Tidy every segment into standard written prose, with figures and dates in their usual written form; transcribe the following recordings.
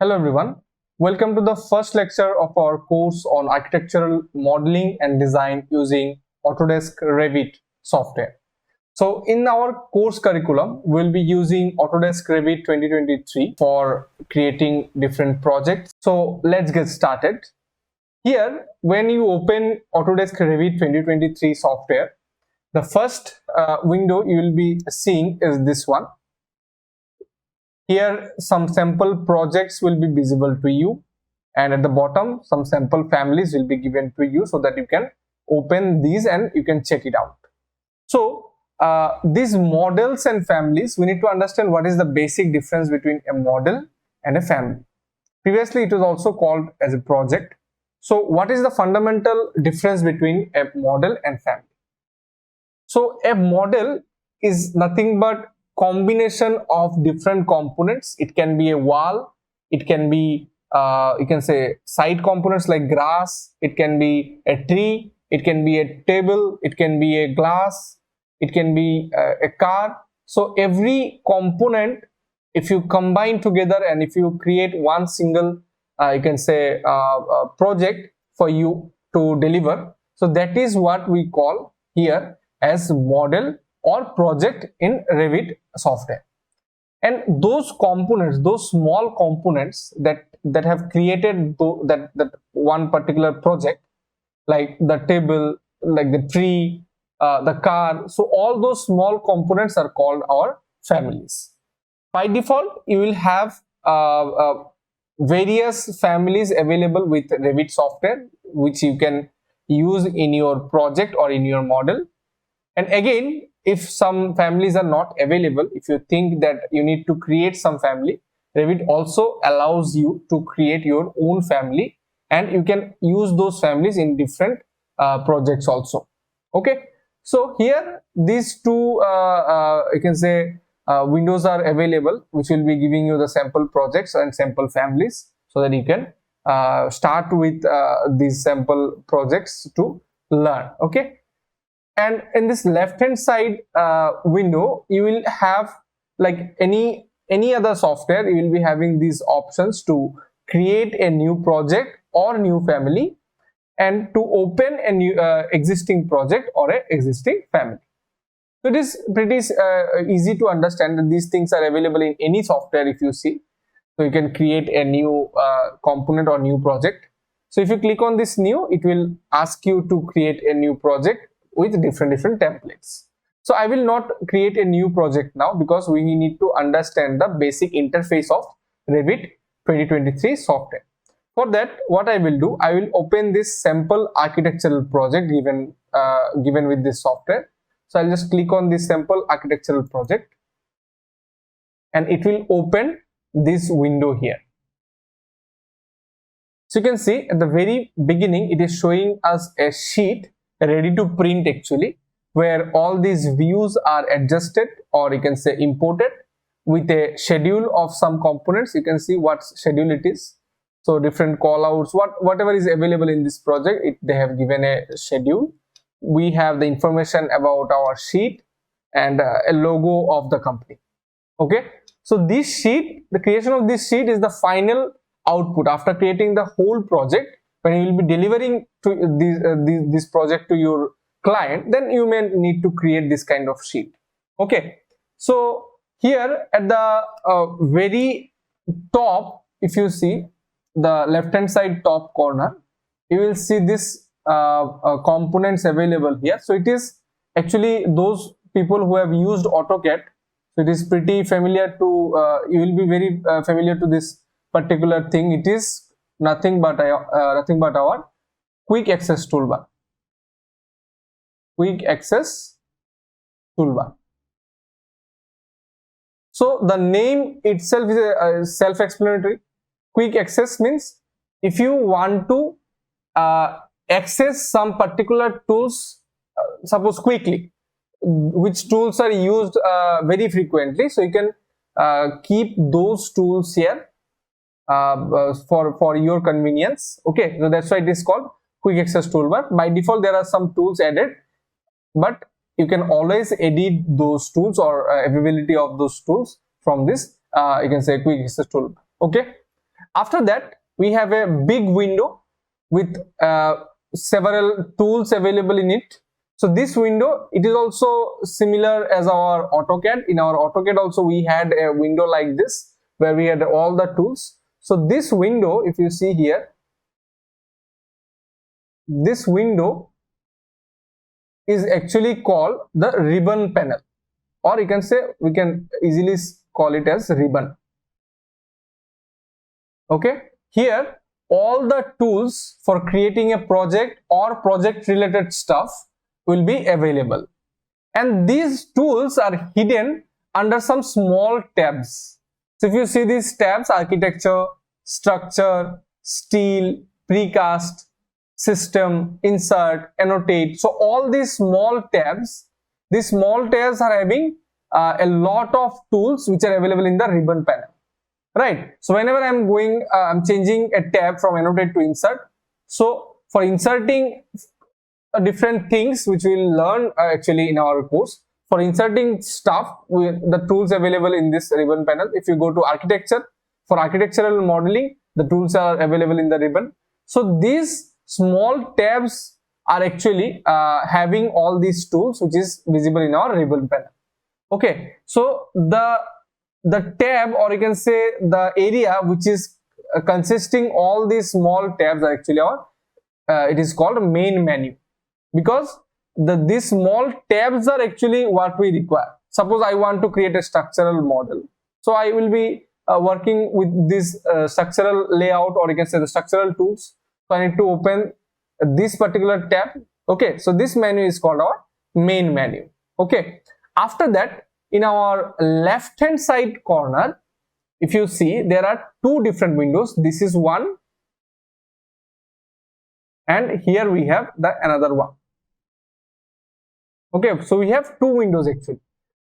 Hello everyone, welcome to the first lecture of our course on architectural modeling and design using Autodesk Revit software. So in our course curriculum, we'll be using Autodesk Revit 2023 for creating different projects. So let's get started. Here, when you open Autodesk Revit 2023 software, the first window you will be seeing is this one. Here some sample projects will be visible to you, and at the bottom some sample families will be given to you so that you can open these and you can check it out. So these models and families, we need to understand what is the basic difference between a model and a family. Previously it was also called as a project. So what is the fundamental difference between a model and family? So a model is nothing but combination of different components. It can be a wall, it can be you can say side components like grass, it can be a tree, it can be a table, it can be a glass, it can be a car. So every component, if you combine together and if you create one single you can say project for you to deliver, so that is what we call here as model or project in Revit software. And those components, those small components that have created that one particular project, like the table, like the tree, the car, so all those small components are called our families. By default you will have various families available with Revit software, which you can use in your project or in your model. And again, if some families are not available, if you think that you need to create some family, Revit also allows you to create your own family, and you can use those families in different projects also. Okay, so here these two you can say windows are available, which will be giving you the sample projects and sample families, so that you can start with these sample projects to learn. Okay. And in this left hand side window, you will have, like any other software, you will be having these options to create a new project or new family, and to open a new existing project or a existing family. So it is pretty easy to understand that these things are available in any software. If you see, so you can create a new component or new project. So if you click on this new, it will ask you to create a new project with different templates. So I will not create a new project now, because we need to understand the basic interface of Revit 2023 software. For that, what I will do, I will open this sample architectural project given with this software. So I'll just click on this sample architectural project, and it will open this window here. So you can see at the very beginning, it is showing us a sheet ready to print actually, where all these views are adjusted, or you can say imported, with a schedule of some components. You can see what schedule it is. So different callouts, whatever is available in this project, they have given a schedule. We have the information about our sheet and a logo of the company. Okay, so this sheet, the creation of this sheet is the final output after creating the whole project. When you will be delivering to this project to your client, then you may need to create this kind of sheet. Okay, so here at the very top, if you see the left hand side top corner, you will see this components available here. So it is actually those people who have used AutoCAD, so it is pretty familiar to you will be very familiar to this particular thing. It is nothing but our quick access toolbar. Quick access toolbar. So the name itself is self-explanatory. Quick access means if you want to access some particular tools, suppose quickly, which tools are used very frequently, so you can keep those tools here for your convenience. Okay, so that's why it is called quick access toolbar. By default there are some tools added, but you can always edit those tools or availability of those tools from this you can say quick access toolbar. Okay, After that, we have a big window with several tools available in it. So this window, it is also similar as our AutoCAD. In our AutoCAD also we had a window like this where we had all the tools. So this window, if you see here, this window is actually called the ribbon panel, or you can say, we can easily call it as ribbon. Okay, here all the tools for creating a project or project related stuff will be available, and these tools are hidden under some small tabs. So if you see these tabs: architecture, structure, steel, precast, system, insert, annotate. So all these small tabs are having a lot of tools which are available in the ribbon panel, right? So whenever I'm changing a tab from annotate to insert, so for inserting different things which we'll learn actually in our course, for inserting stuff with the tools available in this ribbon panel. If you go to architecture, for architectural modeling, the tools are available in the ribbon. So these small tabs are actually having all these tools which is visible in our ribbon panel. Okay, so the tab, or you can say the area which is consisting all these small tabs, are actually our it is called main menu, because these small tabs are actually what we require. Suppose I want to create a structural model, so I will be working with this structural layout, or you can say the structural tools. So I need to open this particular tab. Okay, so this menu is called our main menu. Okay, after that, in our left hand side corner, if you see, there are two different windows. This is one, and here we have the another one. Okay, so we have two windows actually.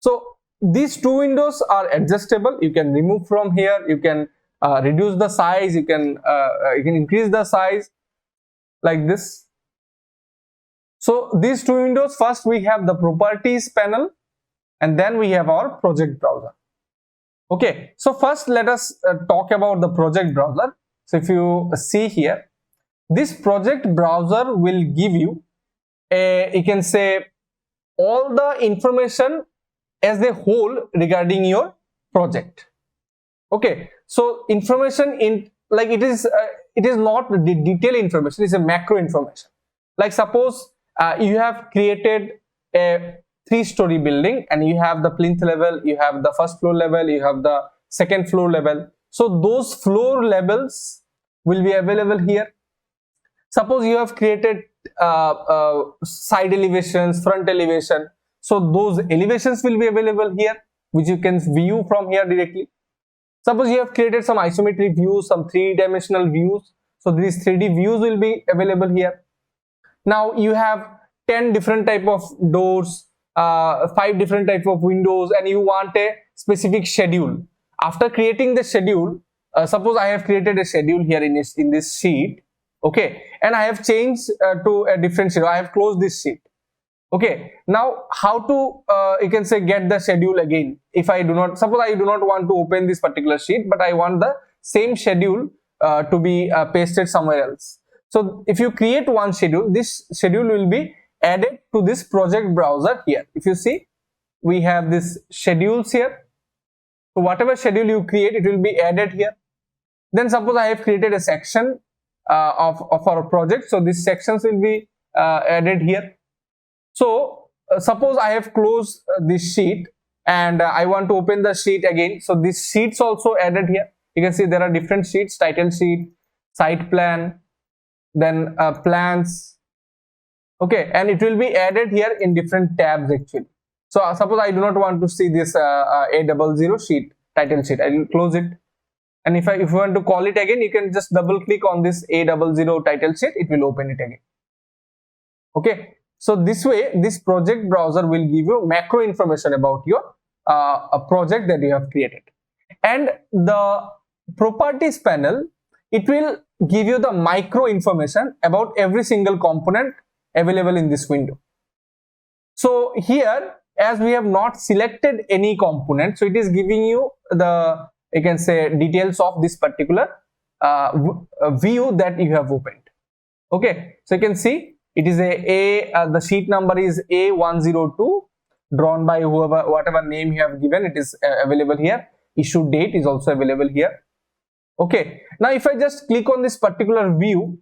So these two windows are adjustable. You can remove from here, you can reduce the size, you can increase the size like this. So these two windows, first we have the properties panel, and then we have our project browser. Okay, so first let us talk about the project browser. So if you see here, this project browser will give you you can say all the information as a whole regarding your project. Okay, so information in, like, it is not the detailed information, it's a macro information. Like suppose you have created a 3-story building, and you have the plinth level, you have the first floor level, you have the second floor level. So those floor levels will be available here. Suppose you have created side elevations, front elevation, so those elevations will be available here, which you can view from here directly. Suppose you have created some isometric views, some 3-dimensional views, so these 3D views will be available here. Now you have 10 different type of doors, 5 different type of windows, and you want a specific schedule. After creating the schedule, suppose I have created a schedule here in this sheet. Okay, and I have changed to a different schedule. I have closed this sheet. Okay, now how to you can say get the schedule again? If I do not, suppose I do not want to open this particular sheet, but I want the same schedule to be pasted somewhere else. So if you create one schedule, this schedule will be added to this project browser here. If you see, we have this schedules here. So whatever schedule you create, it will be added here. Then suppose I have created a section of our project, so these sections will be added here. So suppose I have closed this sheet, and I want to open the sheet again, so this sheets also added here. You can see there are different sheets: title sheet, site plan, then plans. Okay, and it will be added here in different tabs actually. So suppose I do not want to see this A00 sheet, title sheet, I will close it. And if you want to call it again, you can just double click on this A00 title sheet, it will open it again. Okay, so this way, this project browser will give you macro information about your a project that you have created. And the properties panel, it will give you the micro information about every single component available in this window. So here, as we have not selected any component, so it is giving you the, you can say, details of this particular view that you have opened. Okay, so you can see it is the sheet number is A102, drawn by whatever name you have given. It is available here. Issue date is also available here. Okay, now if I just click on this particular view,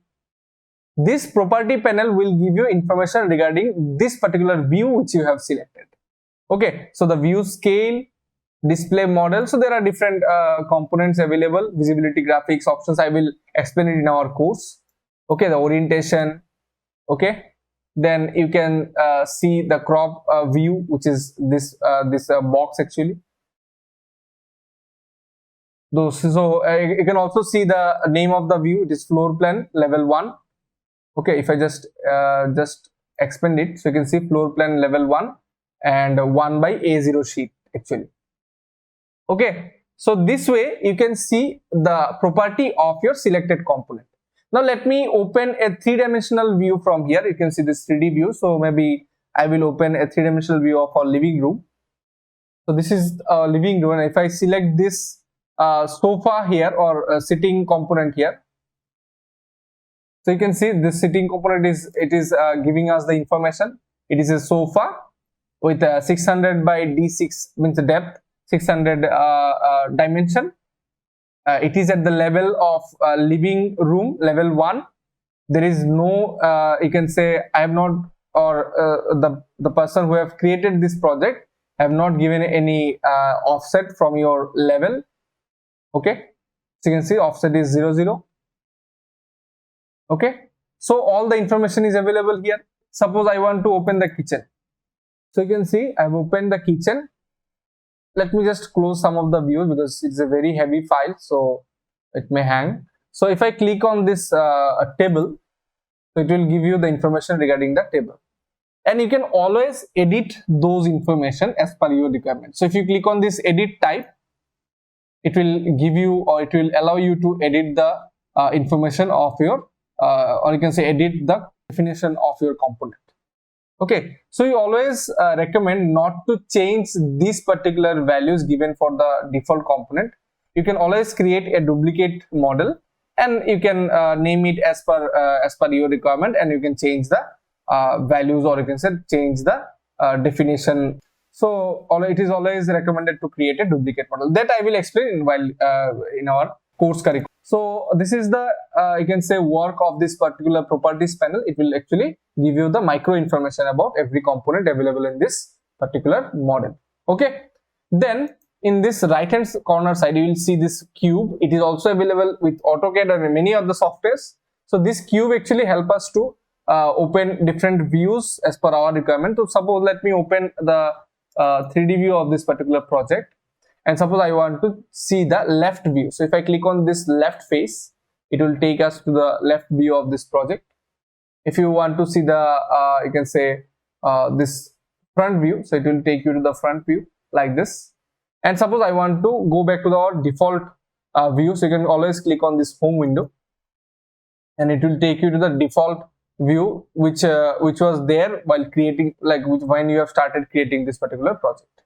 this property panel will give you information regarding this particular view which you have selected. Okay, so the view scale, display model, so there are different components available, visibility, graphics, options. I will explain it in our course. Okay, the orientation. Okay, then you can see the crop view, which is this box actually. So you can also see the name of the view. It is floor plan level 1. Okay, if I just expand it, so you can see floor plan level 1 and 1 by A0 sheet actually. Okay, so this way you can see the property of your selected component. Now let me open a 3-dimensional view from here. You can see this 3D view. So maybe I will open a 3-dimensional view of our living room. So this is a living room, and if I select this sofa here or sitting component here, so you can see this sitting component is giving us the information. It is a sofa with 600 by D6 means depth, 600 dimension. It is at the level of living room level 1. There is no you can say I have not, or the person who have created this project have not given any offset from your level. Okay, so you can see offset is 00. Okay, so all the information is available here. Suppose I want to open the kitchen, so you can see I have opened the kitchen. Let me just close some of the views because it's a very heavy file, so it may hang. So if I click on this table, so it will give you the information regarding the table, and you can always edit those information as per your requirement. So if you click on this edit type, it will give you, or it will allow you to edit the information of your or you can say edit the definition of your component. Okay, so you always recommend not to change these particular values given for the default component. You can always create a duplicate model, and you can name it as per your requirement, and you can change the values, or you can say change the definition. So it is always recommended to create a duplicate model. That I will explain while in our course curriculum. So this is the you can say work of this particular properties panel. It will actually give you the micro information about every component available in this particular model. Okay, then in this right hand corner side you will see this cube. It is also available with AutoCAD and many other softwares. So this cube actually help us to open different views as per our requirement. So suppose let me open the 3D view of this particular project, and suppose I want to see the left view. So if I click on this left face, it will take us to the left view of this project. If you want to see the you can say this front view, so it will take you to the front view like this. And suppose I want to go back to the default view, so you can always click on this home window, and it will take you to the default view which was there while creating, like when you have started creating this particular project.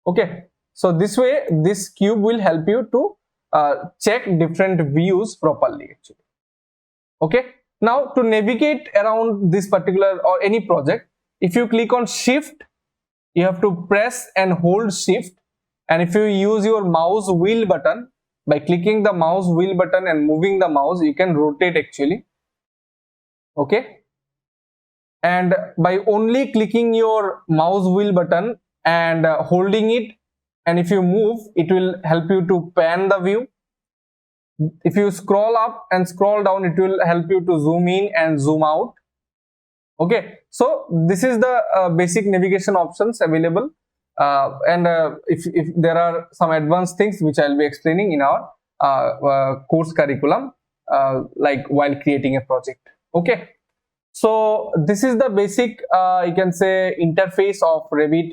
Okay, so this way this cube will help you to check different views properly actually. Okay, now to navigate around this particular or any project, if you click on shift, you have to press and hold shift, and if you use your mouse wheel button, by clicking the mouse wheel button and moving the mouse, you can rotate actually. Okay, and by only clicking your mouse wheel button and holding it, and if you move, it will help you to pan the view. If you scroll up and scroll down, it will help you to zoom in and zoom out. Okay, so this is the basic navigation options available, and if there are some advanced things which I will be explaining in our course curriculum, like while creating a project. Okay, so this is the basic you can say interface of Revit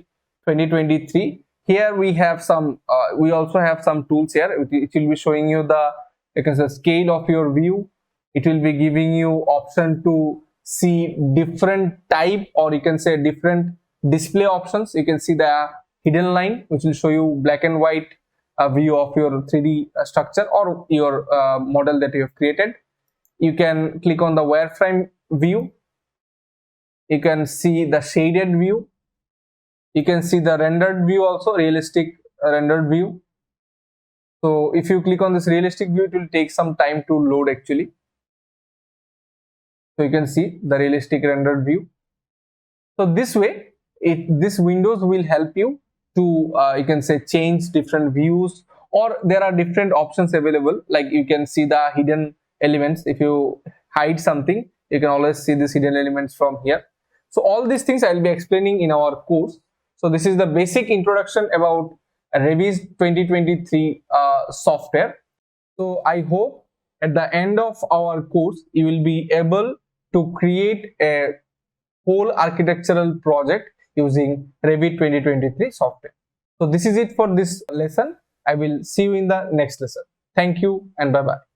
2023. Here we have some we also have some tools here. It will be showing you the, you can say, scale of your view. It will be giving you option to see different type, or you can say different display options. You can see the hidden line, which will show you black and white view of your 3D structure or your model that you have created. You can click on the wireframe view. You can see the shaded view. You can see the rendered view also, realistic rendered view. So if you click on this realistic view, it will take some time to load actually. So you can see the realistic rendered view. So this way, this windows will help you to you can say change different views, or there are different options available. Like you can see the hidden elements. If you hide something, you can always see these hidden elements from here. So all these things I will be explaining in our course. So this is the basic introduction about Revit 2023 software. So I hope at the end of our course you will be able to create a whole architectural project using Revit 2023 software. So this is it for this lesson. I will see you in the next lesson. Thank you and bye bye.